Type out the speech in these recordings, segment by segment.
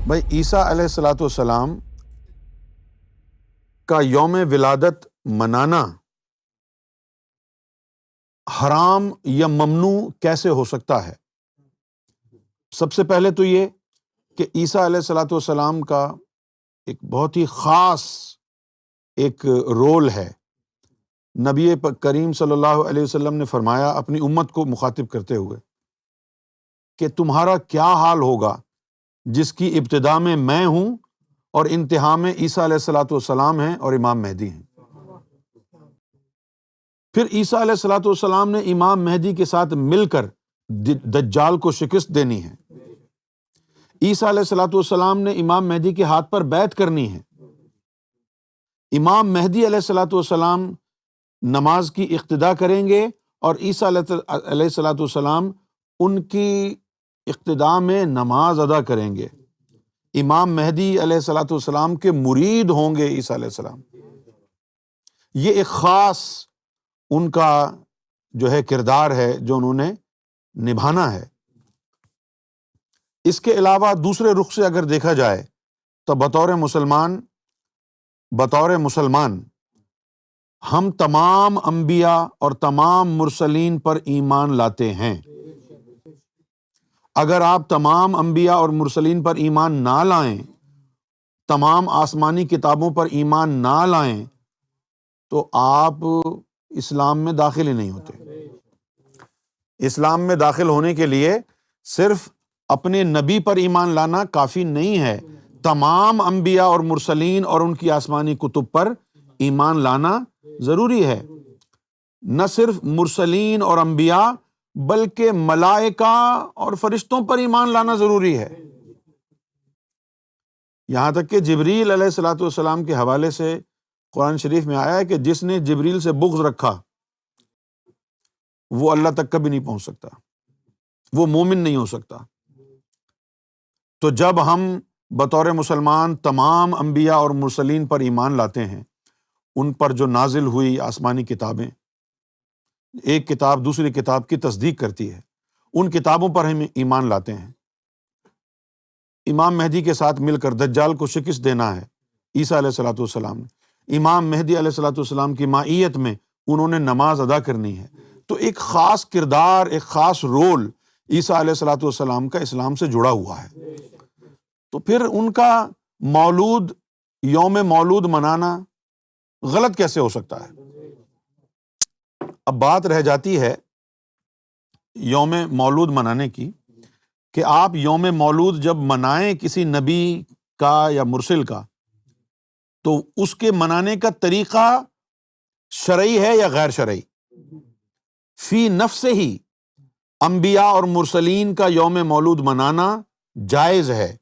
بھائی عیسیٰ علیہ الصلوۃ والسلام کا یوم ولادت منانا حرام یا ممنوع کیسے ہو سکتا ہے؟ سب سے پہلے تو یہ کہ عیسیٰ علیہ الصلوۃ والسلام کا ایک بہت ہی خاص ایک رول ہے۔ نبی کریم صلی اللہ علیہ وسلم نے فرمایا اپنی امت کو مخاطب کرتے ہوئے کہ تمہارا کیا حال ہوگا جس کی ابتدا میں ہوں اور انتہا میں عیسیٰ علیہ الصلوۃ والسلام ہیں اور امام مہدی ہیں۔ پھر عیسیٰ علیہ الصلوۃ والسلام نے امام مہدی کے ساتھ مل کر دجال کو شکست دینی ہے۔ عیسیٰ علیہ الصلوۃ والسلام نے امام مہدی کے ہاتھ پر بیعت کرنی ہے۔ امام مہدی علیہ الصلوۃ والسلام نماز کی اقتدا کریں گے اور عیسیٰ علیہ الصلوۃ والسلام ان کی اقتدا میں نماز ادا کریں گے۔ امام مہدی علیہ الصلوۃ والسلام کے مرید ہوں گے عیسیٰ علیہ السلام۔ یہ ایک خاص ان کا جو ہے کردار ہے جو انہوں نے نبھانا ہے۔ اس کے علاوہ دوسرے رخ سے اگر دیکھا جائے تو بطور مسلمان ہم تمام انبیاء اور تمام مرسلین پر ایمان لاتے ہیں۔ اگر آپ تمام انبیاء اور مرسلین پر ایمان نہ لائیں، تمام آسمانی کتابوں پر ایمان نہ لائیں، تو آپ اسلام میں داخل ہی نہیں ہوتے۔ اسلام میں داخل ہونے کے لیے صرف اپنے نبی پر ایمان لانا کافی نہیں ہے، تمام انبیاء اور مرسلین اور ان کی آسمانی کتب پر ایمان لانا ضروری ہے۔ نہ صرف مرسلین اور انبیاء بلکہ ملائکہ اور فرشتوں پر ایمان لانا ضروری ہے۔ یہاں تک کہ جبریل علیہ الصلوۃ والسلام کے حوالے سے قرآن شریف میں آیا ہے کہ جس نے جبریل سے بغض رکھا وہ اللہ تک کبھی نہیں پہنچ سکتا، وہ مومن نہیں ہو سکتا۔ تو جب ہم بطور مسلمان تمام انبیاء اور مرسلین پر ایمان لاتے ہیں، ان پر جو نازل ہوئی آسمانی کتابیں، ایک کتاب دوسری کتاب کی تصدیق کرتی ہے، ان کتابوں پر ہم ایمان لاتے ہیں۔ امام مہدی کے ساتھ مل کر دجال کو شکست دینا ہے عیسیٰ علیہ الصلوۃ والسلام نے۔ امام مہدی علیہ الصلوۃ والسلام کی معیت میں انہوں نے نماز ادا کرنی ہے۔ تو ایک خاص کردار، ایک خاص رول عیسیٰ علیہ الصلوۃ والسلام کا اسلام سے جڑا ہوا ہے۔ تو پھر ان کا مولود، یوم مولود منانا غلط کیسے ہو سکتا ہے؟ اب بات رہ جاتی ہے یوم مولود منانے کی کہ آپ یوم مولود جب منائیں کسی نبی کا یا مرسل کا، تو اس کے منانے کا طریقہ شرعی ہے یا غیر شرعی؟ فی نفس ہی انبیاء اور مرسلین کا یوم مولود منانا جائز ہے۔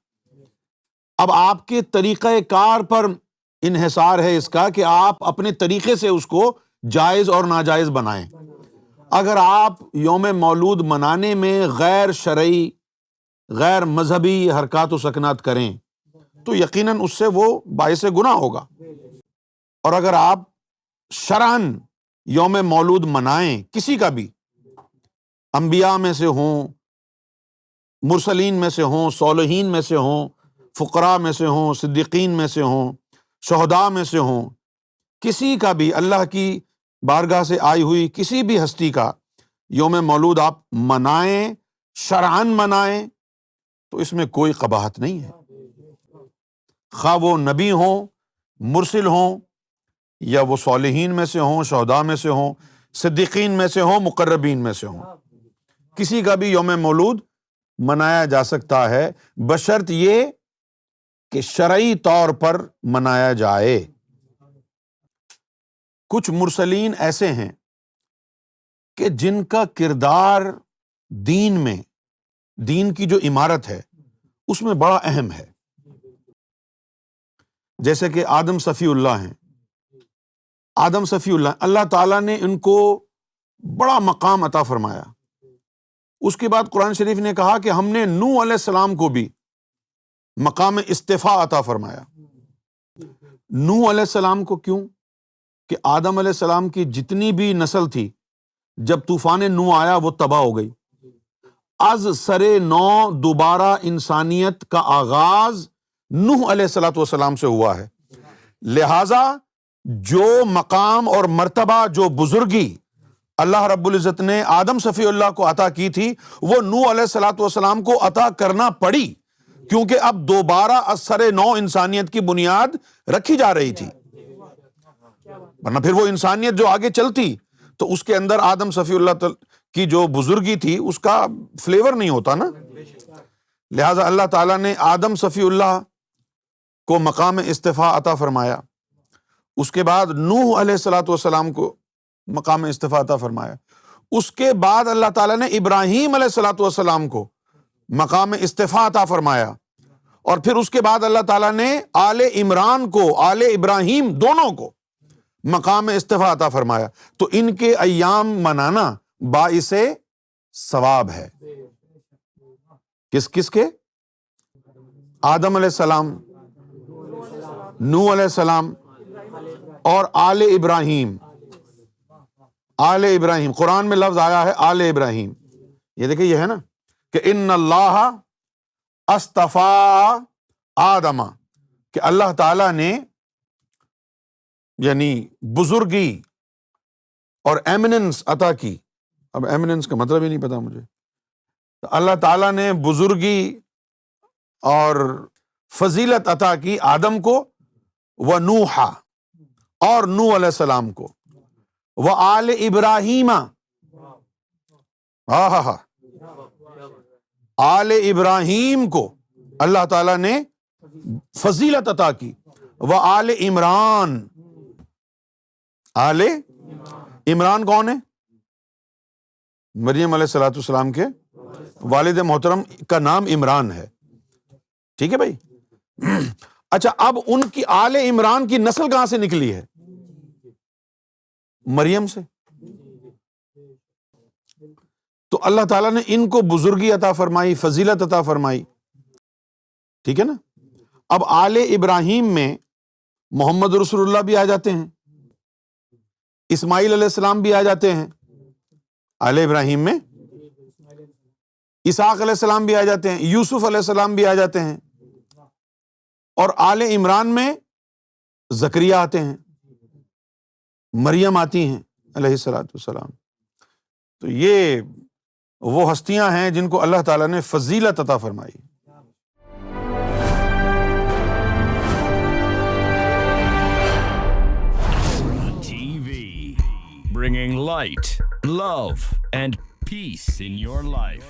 اب آپ کے طریقہ کار پر انحصار ہے اس کا کہ آپ اپنے طریقے سے اس کو جائز اور ناجائز بنائیں۔ اگر آپ یوم مولود منانے میں غیر شرعی، غیر مذہبی حرکات و سکنات کریں تو یقیناً اس سے وہ باعث گناہ ہوگا۔ اور اگر آپ شرعاً یوم مولود منائیں کسی کا بھی، انبیاء میں سے ہوں، مرسلین میں سے ہوں، صالحین میں سے ہوں، فقراء میں سے ہوں، صدیقین میں سے ہوں، شہداء میں سے ہوں، کسی کا بھی اللہ کی بارگاہ سے آئی ہوئی کسی بھی ہستی کا یوم مولود آپ منائیں، شرعاً منائیں، تو اس میں کوئی قباحت نہیں ہے۔ خواہ وہ نبی ہوں، مرسل ہوں، یا وہ صالحین میں سے ہوں، شہداء میں سے ہوں، صدیقین میں سے ہوں، مقربین میں سے ہوں، کسی کا بھی یوم مولود منایا جا سکتا ہے، بشرط یہ کہ شرعی طور پر منایا جائے۔ کچھ مرسلین ایسے ہیں کہ جن کا کردار دین میں، دین کی جو عمارت ہے اس میں بڑا اہم ہے، جیسے کہ آدم صفی اللہ ہیں۔ آدم صفی اللہ تعالیٰ نے ان کو بڑا مقام عطا فرمایا۔ اس کے بعد قرآن شریف نے کہا کہ ہم نے نوح علیہ السلام کو بھی مقام اصطفاء عطا فرمایا۔ نوح علیہ السلام کو کیوں؟ کہ آدم علیہ السلام کی جتنی بھی نسل تھی، جب طوفان نوح آیا وہ تباہ ہو گئی۔ از سر نو دوبارہ انسانیت کا آغاز نوح علیہ الصلوۃ والسلام سے ہوا ہے۔ لہذا جو مقام اور مرتبہ، جو بزرگی اللہ رب العزت نے آدم صفی اللہ کو عطا کی تھی، وہ نوح علیہ الصلوۃ والسلام کو عطا کرنا پڑی، کیونکہ اب دوبارہ اثر نو انسانیت کی بنیاد رکھی جا رہی تھی، ورنہ پھر وہ انسانیت جو آگے چلتی تو اس کے اندر آدم صفی اللہ کی جو بزرگی تھی اس کا فلیور نہیں ہوتا نا۔ لہٰذا اللہ تعالیٰ نے آدم صفی اللہ کو مقام استفاء عطا فرمایا، اس کے بعد نوح علیہ الصلوۃ والسلام کو مقام استفاء عطا فرمایا، اس کے بعد اللہ تعالیٰ نے ابراہیم علیہ الصلوۃ والسلام کو مقام استفاء عطا فرمایا، اور پھر اس کے بعد اللہ تعالیٰ نے آل عمران کو، آل ابراہیم دونوں کو مقام استفاء عطا فرمایا۔ تو ان کے ایام منانا باعث ثواب ہے۔ کس کے؟ آدم علیہ السلام، نوح علیہ السلام اور آل ابراہیم۔ آل ابراہیم، قرآن میں لفظ آیا ہے آل ابراہیم، یہ دیکھیں یہ ہے نا کہ ان اللہ اصطفیٰ آدم، کہ اللہ تعالیٰ نے یعنی بزرگی اور ایمننس عطا کی۔ اب ایمننس کا مطلب ہی نہیں پتا مجھے۔ تو اللہ تعالیٰ نے بزرگی اور فضیلت عطا کی آدم کو، و نوح، اور نوح علیہ السلام کو، و آل ابراہیم، آل ابراہیم کو اللہ تعالیٰ نے فضیلت عطا کی، و آل عمران۔ آل عمران کون ہے؟ مریم علیہ الصلوۃ والسلام کے والد محترم کا نام عمران ہے، ٹھیک ہے بھائی۔ اچھا، اب ان کی آل عمران کی نسل کہاں سے نکلی ہے؟ مریم سے۔ تو اللہ تعالیٰ نے ان کو بزرگی عطا فرمائی، فضیلت عطا فرمائی، ٹھیک ہے نا۔ اب آل ابراہیم میں محمد رسول اللہ بھی آ جاتے ہیں، اسماعیل علیہ السلام بھی آ جاتے ہیں آل ابراہیم میں، اسحاق علیہ السلام بھی آ جاتے ہیں، یوسف علیہ السلام بھی آ جاتے ہیں، اور آل عمران میں زکریہ آتے ہیں، مریم آتی ہیں علیہ الصلوۃ والسلام۔ تو یہ وہ ہستیاں ہیں جن کو اللہ تعالیٰ نے فضیلت عطا فرمائی۔ Bringing light, love, and peace in your life.